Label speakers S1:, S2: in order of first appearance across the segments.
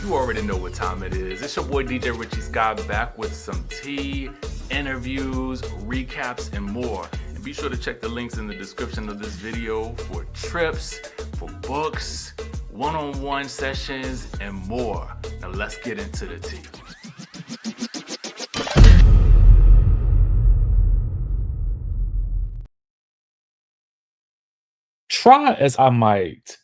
S1: You already know what time it is. It's your boy DJ Richie Skye back with some tea, interviews, recaps, and more. And be sure to check the links in the description of this video for trips, for books, one-on-one sessions, and more. Now let's get into the tea. Try as I might,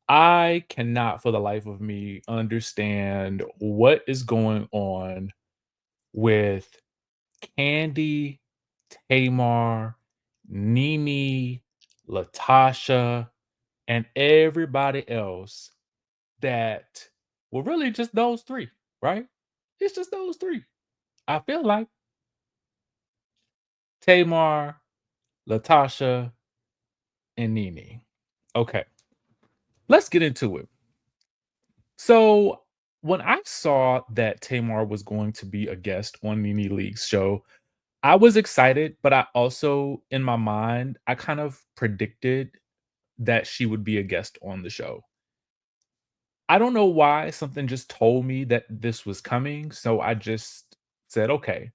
S1: I cannot for the life of me understand what is going on with Kandi, Tamar, Nene, Latasha, and everybody else that well, really just those three, right? It's just those three. I feel like Tamar, Latasha, and Nene. Okay, let's get into it. So when I saw that Tamar was going to be a guest on Nene League's show, I was excited, but I also, in my mind, I kind of predicted that she would be a guest on the show. I don't know why, something just told me that this was coming, so I just said, "Okay."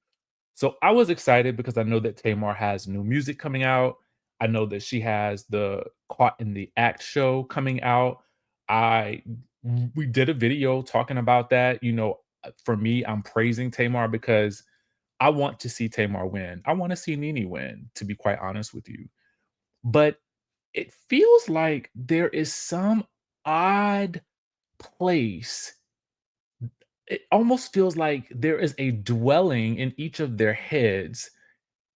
S1: So I was excited because I know that Tamar has new music coming out. I know that she has the Caught in the Act show coming out. I We did a video talking about that. For me, I'm praising Tamar because I want to see Tamar win. I want to see Nene win, to be quite honest with you. But it feels like there is some odd place. It almost feels like there is a dwelling in each of their heads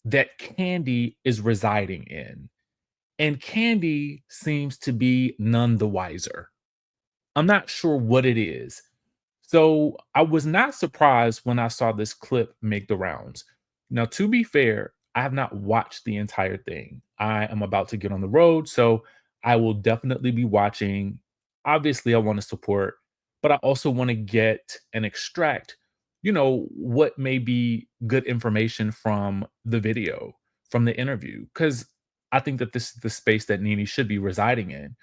S1: that Kandi is residing in. And Kandi seems to be none the wiser. I'm not sure what it is. So I was not surprised when I saw this clip make the rounds. Now, to be fair, I have not watched the entire thing. I am about to get on the road, so I will definitely be watching. Obviously, I want to support, but I also want to get and extract, what may be good information from the video, from the interview, because I think that this is the space that Nene should be residing in.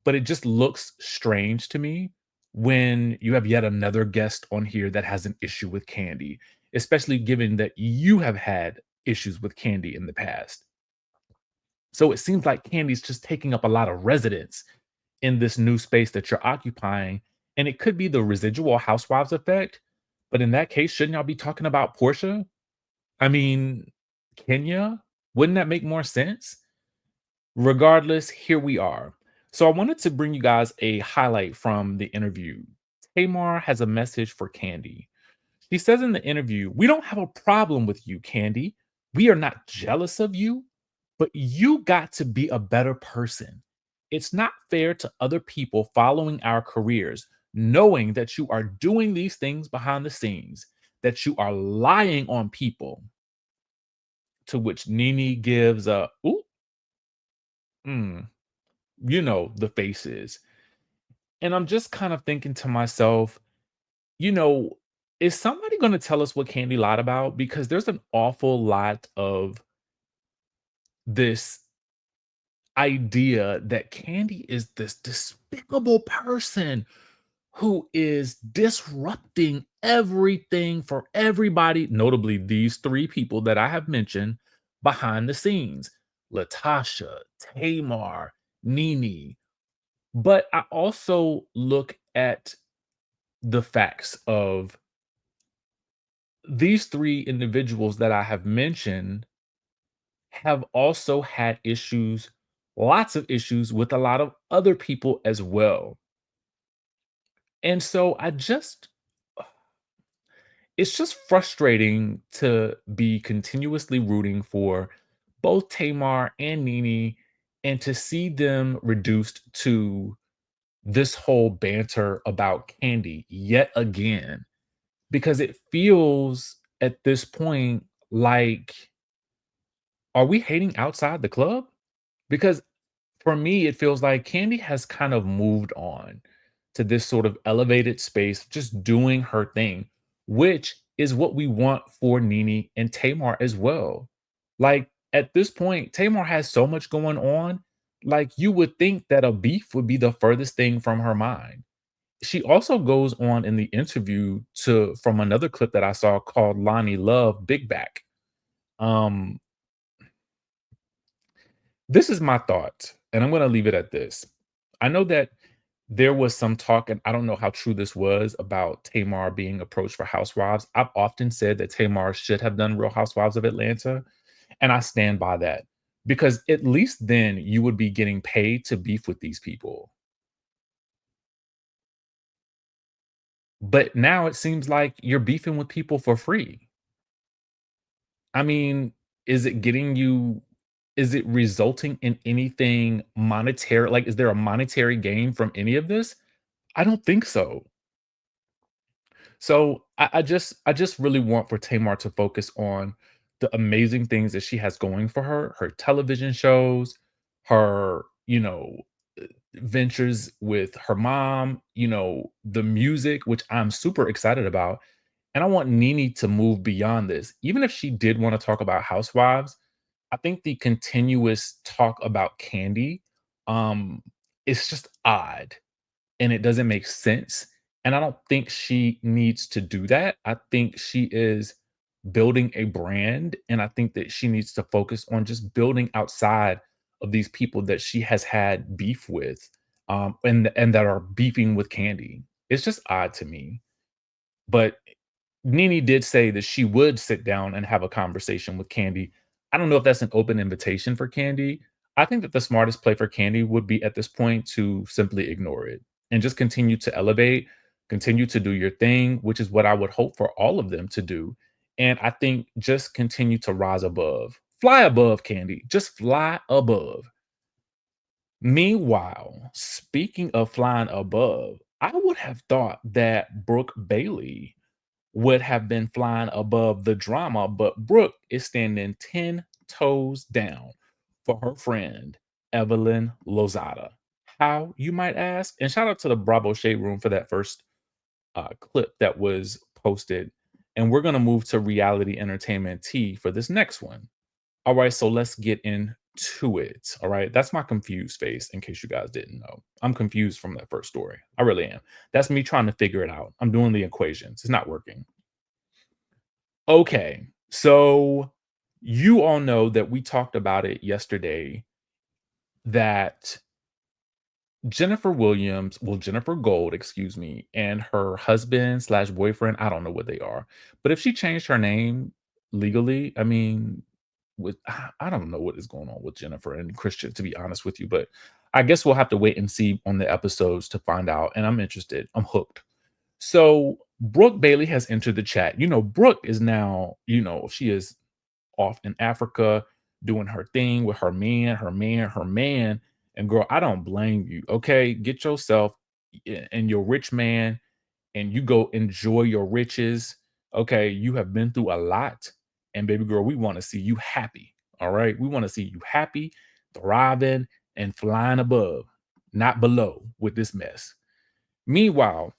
S1: But it just looks strange to me when you have yet another guest on here that has an issue with Kandi, especially given that you have had issues with Kandi in the past. So it seems like Candy's just taking up a lot of residence in this new space that you're occupying. And it could be the residual housewives effect. But in that case, shouldn't y'all be talking about Portia? I mean, Kenya? Wouldn't that make more sense? Regardless, here we are. So I wanted to bring you guys a highlight from the interview. Tamar has a message for Kandi. She says in the interview, "We don't have a problem with you, Kandi. We are not jealous of you, but you got to be a better person. It's not fair to other people following our careers, knowing that you are doing these things behind the scenes, that you are lying on people." To which Nene gives a, ooh, mm, the faces. And I'm just kind of thinking to myself, you know, is somebody going to tell us what Candy lied about? Because there's an awful lot of this idea that Candy is this despicable person who is disrupting everything for everybody, notably these three people that I have mentioned behind the scenes: Latasha, Tamar, Nene. But I also look at the facts of these three individuals that I have mentioned have also had issues, lots of issues with a lot of other people as well. And so it's just frustrating to be continuously rooting for both Tamar and Nene and to see them reduced to this whole banter about Candy yet again, because it feels at this point like, are we hating outside the club? Because for me, it feels like Candy has kind of moved on to this sort of elevated space, just doing her thing, which is what we want for Nene and Tamar as well. Like at this point, Tamar has so much going on. Like you would think that a beef would be the furthest thing from her mind. she also goes on in the interview to from another clip that I saw called Lonnie Love Big Back. Um, this is my thought, and I'm gonna leave it at this. I know that there was some talk, and I don't know how true this was about Tamar being approached for Housewives. I've often said that Tamar should have done Real Housewives of Atlanta, and I stand by that because at least then you would be getting paid to beef with these people. But now it seems like you're beefing with people for free. I mean, is it getting you is it resulting in anything monetary? Like, is there a monetary gain from any of this? I don't think so. So I just really want for Tamar to focus on the amazing things that she has going for her, her television shows, her, ventures with her mom, the music, which I'm super excited about. And I want Nene to move beyond this. Even if she did want to talk about housewives, I think the continuous talk about Candy, um, is just odd and it doesn't make sense. And I don't think she needs to do that. I think she is building a brand. And I think that she needs to focus on just building outside of these people that she has had beef with, and that are beefing with Candy. It's just odd to me. But Nene did say that she would sit down and have a conversation with Candy. I don't know if that's an open invitation for Candy. I think that the smartest play for Candy would be at this point to simply ignore it and just continue to elevate, continue to do your thing, which is what I would hope for all of them to do. And I think just continue to rise above. Fly above, Candy. Just fly above. Meanwhile, speaking of flying above, I would have thought that Brooke Bailey would have been flying above the drama, but Brooke is standing 10 toes down for her friend, Evelyn Lozada. How, you might ask? And shout out to the Bravo Shade Room for that first clip that was posted. And we're going to move to reality entertainment T for this next one. All right, so let's get into it. All right, that's my confused face in case you guys didn't know. I'm confused from that first story. I really am. That's me trying to figure it out. I'm doing the equations, it's not working. Okay, so you all know that we talked about it yesterday that Jennifer Gold, excuse me, and her husband slash boyfriend, I don't know what they are, but if she changed her name legally, I mean, with I don't know what is going on with Jennifer and Christian, to be honest with you, but I guess we'll have to wait and see on the episodes to find out. And I'm interested. I'm hooked. So Brooke Bailey has entered the chat. Brooke is now, she is off in Africa doing her thing with her man. And girl, I don't blame you. Okay. Get yourself and your rich man and you go enjoy your riches. Okay. You have been through a lot. And baby girl, we want to see you happy. All right. We want to see you happy, thriving, and flying above, not below with this mess. Meanwhile,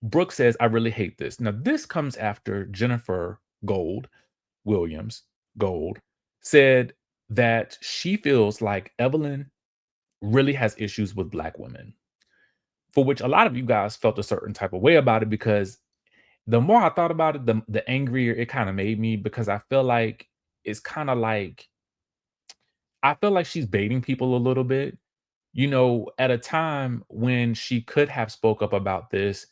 S1: Brooke says, I really hate this. Now, this comes after Jennifer Williams Gold said that she feels like Evelyn really has issues with Black women, for which a lot of you guys felt a certain type of way about it because the more I thought about it, the angrier it kind of made me because I feel like it's kind of like I feel like she's baiting people a little bit, at a time when she could have spoke up about this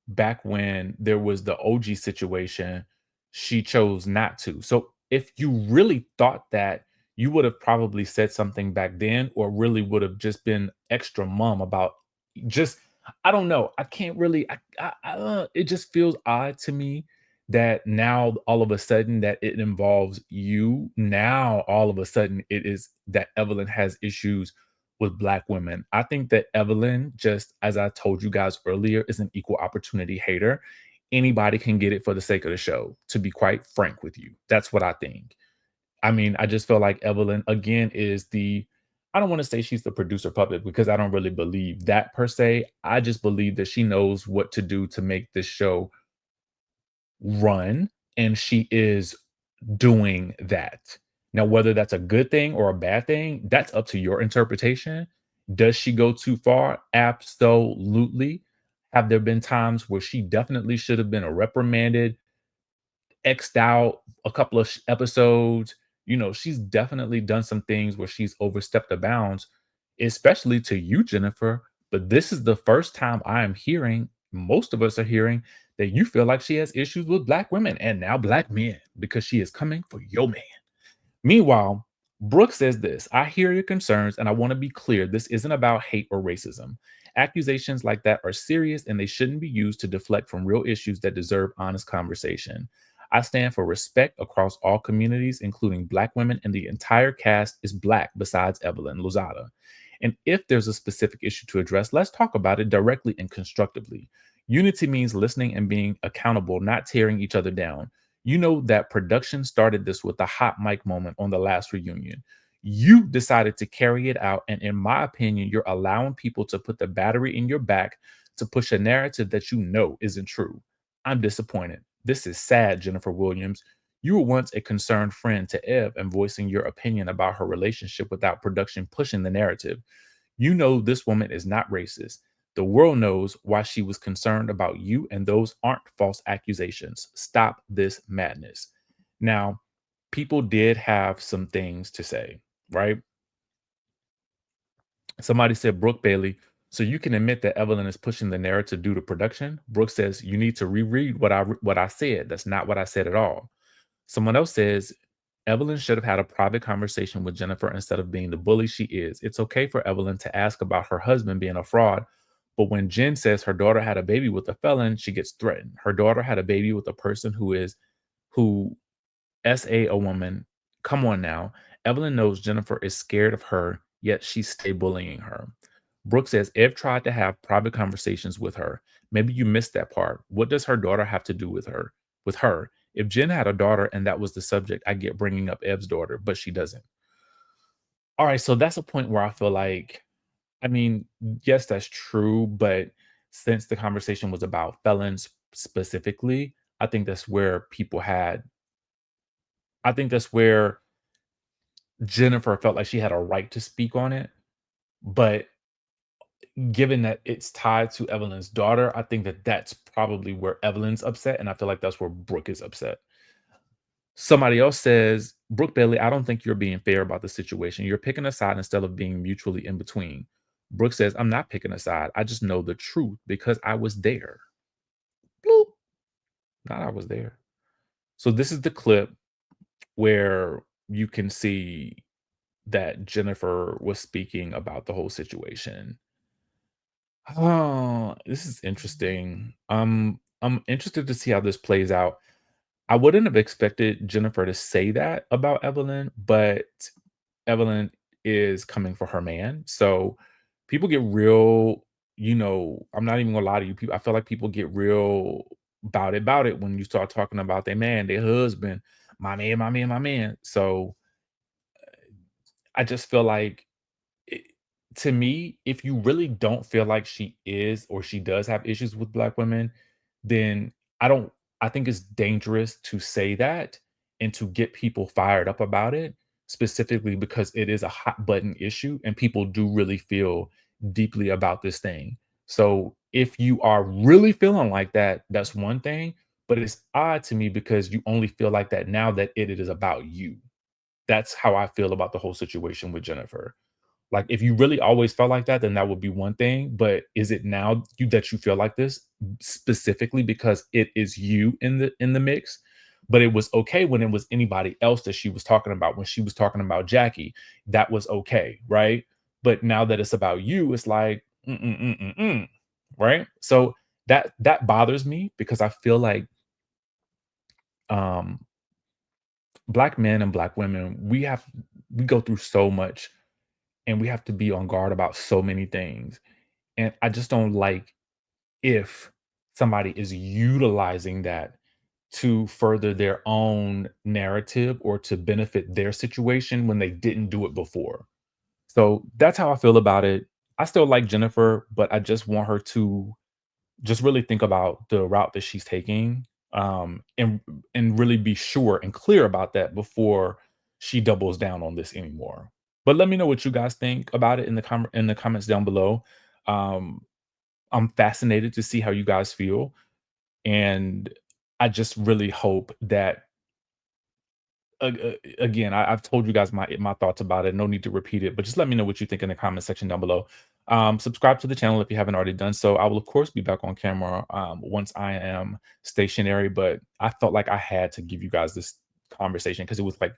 S1: back when there was the OG situation, she chose not to. So if you really thought that, you would have probably said something back then or really would have just been extra mum about just I don't know. I can't really it just feels odd to me that now all of a sudden that it involves you. Now all of a sudden it is that Evelyn has issues with Black women. I think that Evelyn, just as I told you guys earlier, is an equal opportunity hater. Anybody can get it for the sake of the show, to be quite frank with you. That's what I think. I mean, I just feel like Evelyn, again, I don't want to say she's the producer puppet because I don't really believe that per se. I just believe that she knows what to do to make this show run, and she is doing that. Now, whether that's a good thing or a bad thing, that's up to your interpretation. Does she go too far? Absolutely. Have there been times where she definitely should have been reprimanded, X'd out a couple of episodes? She's definitely done some things where she's overstepped the bounds, especially to you, Jennifer. But this is the first time I am hearing, most of us are hearing, that you feel like she has issues with black women and now black men because she is coming for your man. Meanwhile, Brooke says this: I hear your concerns, and I want to be clear, this isn't about hate or racism. Accusations like that are serious and they shouldn't be used to deflect from real issues that deserve honest conversation. I stand for respect across all communities, including Black women, and the entire cast is Black besides Evelyn Lozada. And if there's a specific issue to address, let's talk about it directly and constructively. Unity means listening and being accountable, not tearing each other down. You know that production started this with a hot mic moment on the last reunion. You decided to carry it out, and in my opinion, you're allowing people to put the battery in your back to push a narrative that you know isn't true. I'm disappointed. This is sad, Jennifer Williams. You were once a concerned friend to Ev and voicing your opinion about her relationship without production pushing the narrative. You know this woman is not racist. The world knows why she was concerned about you, and those aren't false accusations. Stop this madness. Now, people did have some things to say, right? Somebody said, Brooke Bailey, so you can admit that Evelyn is pushing the narrative due to production. Brooke says, you need to reread what I said. That's not what I said at all. Someone else says, Evelyn should have had a private conversation with Jennifer instead of being the bully she is. It's okay for Evelyn to ask about her husband being a fraud, but when Jen says her daughter had a baby with a felon, she gets threatened. Her daughter had a baby with a person who a woman. Come on now. Evelyn knows Jennifer is scared of her, yet she stay bullying her. Brooke says Ev tried to have private conversations with her. Maybe you missed that part. What does her daughter have to do with her? With her? If Jen had a daughter and that was the subject, I get bringing up Ev's daughter, but she doesn't. All right, so that's a point where I feel like, I mean, yes, that's true, but since the conversation was about felons specifically, I think that's where people had, I think that's where Jennifer felt like she had a right to speak on it. But given that it's tied to Evelyn's daughter, I think that that's probably where Evelyn's upset. And I feel like that's where Brooke is upset. Somebody else says, Brooke Bailey, I don't think you're being fair about the situation. You're picking a side instead of being mutually in between. Brooke says, I'm not picking a side. I just know the truth because I was there. Bloop. Not I was there. So this is the clip where you can see that Jennifer was speaking about the whole situation. Oh, this is interesting. I'm interested to see how this plays out. I wouldn't have expected Jennifer to say that about Evelyn, but Evelyn is coming for her man. So people get real, I'm not even gonna lie to you. People, I feel like people get real about it when you start talking about their man, their husband, my man, my man, my man. So I just feel like it, to me, if you really don't feel like she is or she does have issues with black women, then I don't I think it's dangerous to say that and to get people fired up about it, specifically because it is a hot button issue and people do really feel deeply about this thing. So if you are really feeling like that, that's one thing, but it's odd to me because you only feel like that now that it is about you. That's how I feel about the whole situation with Jennifer. Like, if you really always felt like that, then that would be one thing, but is it now that you feel like this specifically because it is you in the mix? But it was okay when it was anybody else that she was talking about. When she was talking about Jackie, that was okay, right? But now that it's about you, it's like, right? So that bothers me because I feel like um black men and black women, we go through so much and we have to be on guard about so many things. And I just don't like if somebody is utilizing that to further their own narrative or to benefit their situation when they didn't do it before. So that's how I feel about it. I still like Jennifer, but I just want her to just really think about the route that she's taking, and really be sure and clear about that before she doubles down on this anymore. But let me know what you guys think about it in the comments down below. Um, I'm fascinated to see how you guys feel, and I just really hope that again, I've told you guys my thoughts about it. No need to repeat it, but just let me know what you think in the comment section down below. Subscribe to the channel if you haven't already done so. I will, of course, be back on camera once I am stationary, but I felt like I had to give you guys this conversation because it was like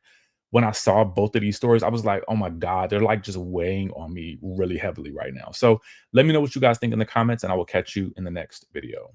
S1: when I saw both of these stories, I was like, oh my God, they're like just weighing on me really heavily right now. So let me know what you guys think in the comments, and I will catch you in the next video.